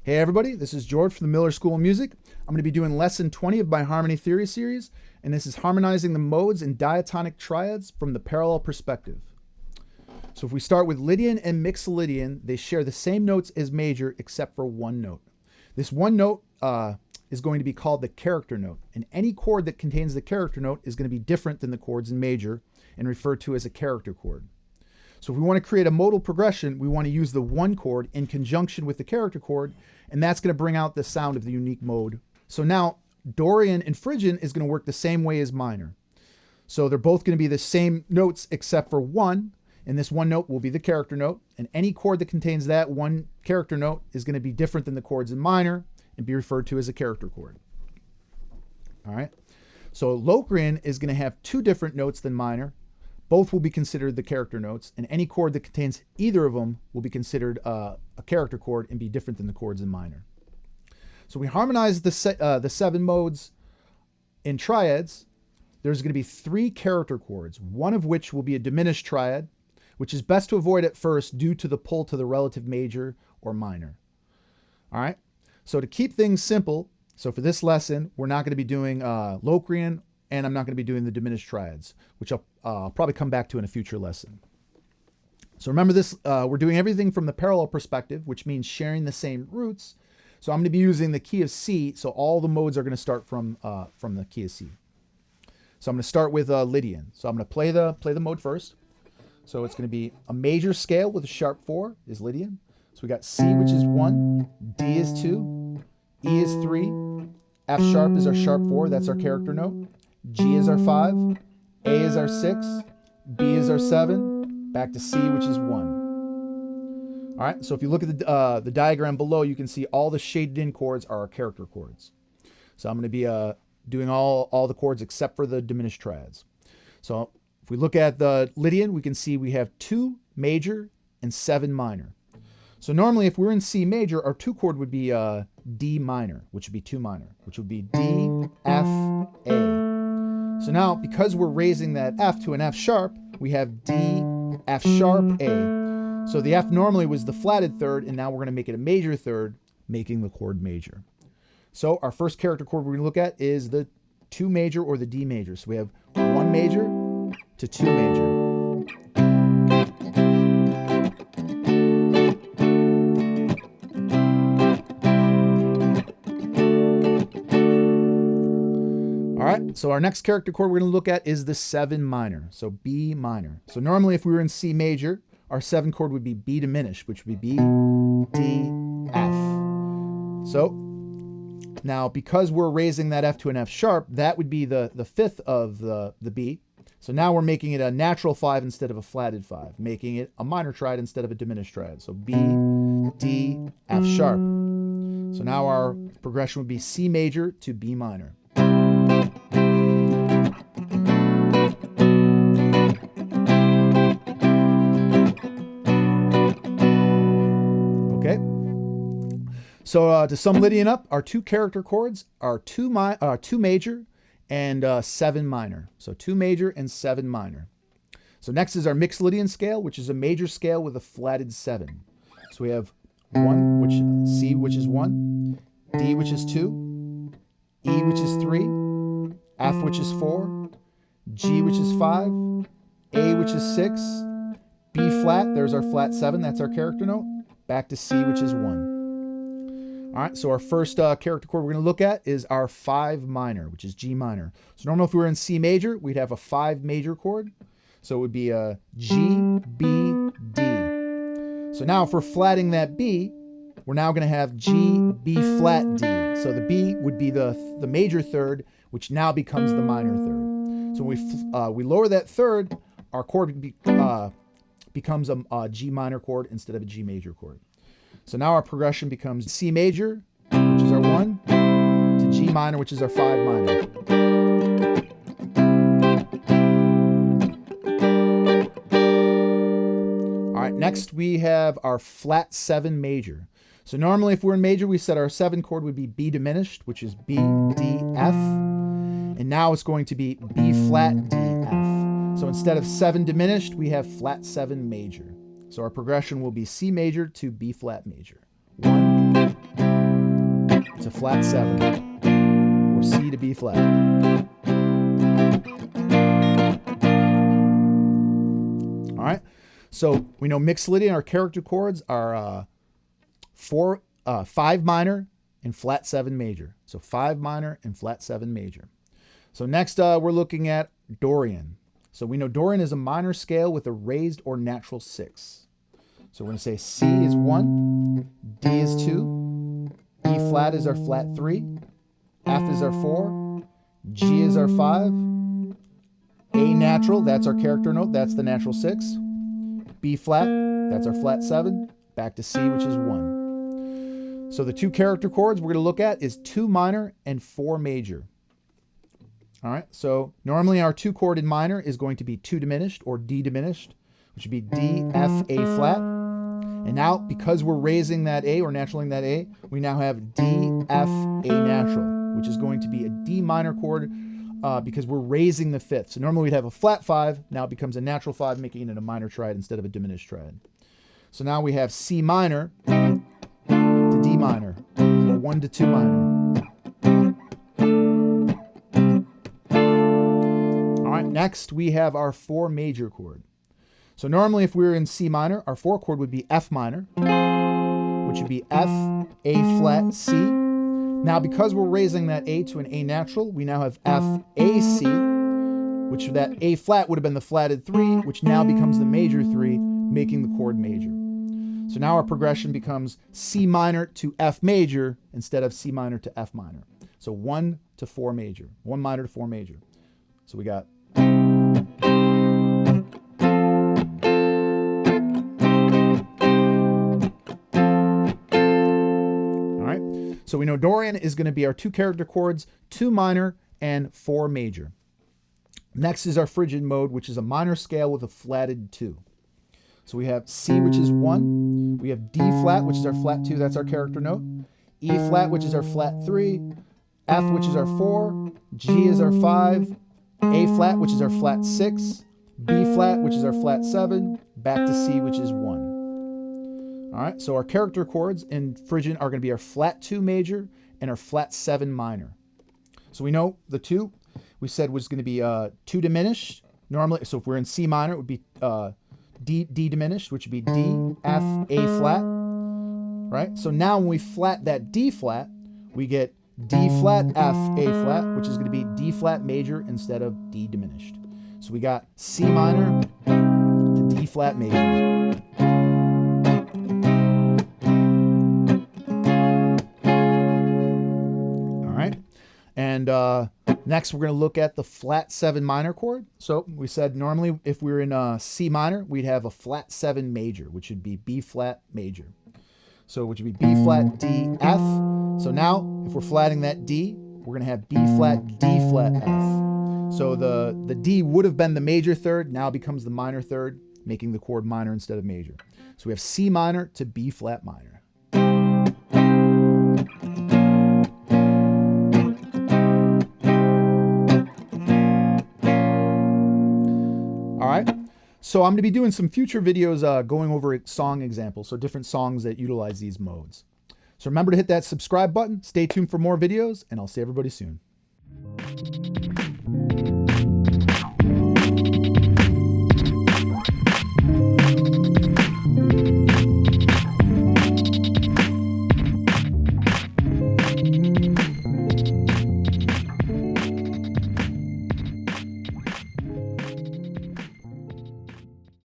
Hey everybody, this is George from the Miller School of Music. I'm going to be doing lesson 20 of my harmony theory series, and this is harmonizing the modes and diatonic triads from the parallel perspective. So if we start with Lydian and Mixolydian, they share the same notes as major except for one note. This one note is going to be called the character note, and any chord that contains the character note is going to be different than the chords in major and referred to as a character chord. So if we want to create a modal progression, we want to use the one chord in conjunction with the character chord, and that's going to bring out the sound of the unique mode. So now Dorian and Phrygian is going to work the same way as minor. So they're both going to be the same notes except for one, and this one note will be the character note, and any chord that contains that one character note is going to be different than the chords in minor and be referred to as a character chord. All right. So Locrian is going to have two different notes than minor. Both will be considered the character notes, and any chord that contains either of them will be considered a character chord and be different than the chords in minor. So we harmonize the seven modes in triads. There's going to be three character chords, one of which will be a diminished triad, which is best to avoid at first due to the pull to the relative major or minor. All right. So to keep things simple, so for this lesson, we're not going to be doing Locrian, and I'm not going to be doing the diminished triads, which I'll probably come back to in a future lesson. So remember this, we're doing everything from the parallel perspective, which means sharing the same roots. So I'm going to be using the key of C, so all the modes are going to start from the key of C. So I'm going to start with Lydian. So I'm going to play the mode first. So it's going to be a major scale with a sharp 4 is Lydian. So we got C, which is 1, D is 2, E is 3, F sharp is our sharp 4, that's our character note. G is our 5, A is our 6, B is our 7, back to C, which is 1. All right, so if you look at the diagram below, you can see all the shaded in chords are our character chords. So I'm going to be doing all the chords except for the diminished triads. So if we look at the Lydian, we can see we have 2 major and 7 minor. So normally if we're in C major, our 2 chord would be D minor, which would be 2 minor, which would be D, F, A. So now, because we're raising that F to an F sharp, we have D, F sharp, A. So the F normally was the flatted third, and now we're going to make it a major third, making the chord major. So our first character chord we're going to look at is the 2 major or the D major. So we have 1 major to 2 major. All right, so our next character chord we're going to look at is the 7 minor, so B minor. So normally if we were in C major, our 7 chord would be B diminished, which would be B, D, F. So now because we're raising that F to an F sharp, that would be the 5th of the B. So now we're making it a natural 5 instead of a flatted 5, making it a minor triad instead of a diminished triad. So B, D, F sharp. So now our progression would be C major to B minor. Okay. So to sum Lydian up, our 2 character chords are 2 major and 7 minor. So 2 major and 7 minor. So next is our mixed Lydian scale, which is a major scale with a flatted 7. So we have 1, which C, which is 1, D, which is 2, E, which is 3, F, which is 4, G, which is 5, A, which is 6, B flat, there's our flat 7, that's our character note, back to C, which is 1. All right, so our first character chord we're going to look at is our 5 minor, which is G minor. So normally if we were in C major, we'd have a 5 major chord. So it would be a G, B, D. So now if we're flatting that B, we're now going to have G, B flat, D. So the B would be the major third, which now becomes the minor third. So when we lower that third, our chord becomes a G minor chord instead of a G major chord. So now our progression becomes C major, which is our 1, to G minor, which is our 5 minor. All right, next we have our flat 7 major. So normally if we're in major, we said our 7 chord would be B diminished, which is B, D, F. And now it's going to be B flat, D, F. So instead of 7 diminished, we have flat 7 major. So our progression will be C major to B flat major. 1, to flat 7, or C to B flat. All right, so we know mixolydian, our character chords are 5 minor and flat 7 major. So 5 minor and flat 7 major. So next we're looking at Dorian. So we know Dorian is a minor scale with a raised or natural 6. So we're going to say C is 1, D is 2, E flat is our flat 3, F is our 4, G is our 5, A natural, that's our character note, that's the natural 6, B flat, that's our flat 7, back to C, which is 1. So the two character chords we're going to look at is 2 minor and 4 major. All right, so normally our 2 chord in minor is going to be 2 diminished or D diminished, which would be D, F, A flat. And now, because we're raising that A or naturaling that A, we now have D, F, A natural, which is going to be a D minor chord because we're raising the 5th. So normally we'd have a flat 5, now it becomes a natural 5, making it a minor triad instead of a diminished triad. So now we have C minor to D minor, or 1 to 2 minor. All right, next we have our 4 major chord. So normally if we were in C minor, our 4 chord would be F minor, which would be F, A flat, C. Now because we're raising that A to an A natural, we now have F, A, C, which that A flat would have been the flatted 3, which now becomes the major 3, making the chord major. So now our progression becomes C minor to F major instead of C minor to F minor. So 1 to 4 major, 1 minor to 4 major. So we got So we know Dorian is going to be our 2 character chords, 2 minor and 4 major. Next is our Phrygian mode, which is a minor scale with a flatted 2. So we have C, which is 1. We have D flat, which is our flat 2. That's our character note. E flat, which is our flat 3. F, which is our 4. G is our 5. A flat, which is our flat 6. B flat, which is our flat 7. Back to C, which is 1. All right, so our character chords in Phrygian are going to be our flat 2 major and our flat 7 minor. So we know the 2 we said was going to be 2 diminished. Normally, so if we're in C minor, it would be D diminished, which would be D, F, A flat. Right? So now when we flat that D flat, we get D flat, F, A flat, which is going to be D flat major instead of D diminished. So we got C minor to D flat major. And next we're going to look at the flat 7 minor chord. So we said normally if we were in C minor, we'd have a flat 7 major, which would be B flat major. So which would be B flat, D, F. So now if we're flatting that D, we're going to have B flat, D flat, F. So the D would have been the major 3rd, now becomes the minor 3rd, making the chord minor instead of major. So we have C minor to B flat minor. All right, so I'm going to be doing some future videos going over song examples, so different songs that utilize these modes. So remember to hit that subscribe button, stay tuned for more videos, and I'll see everybody soon.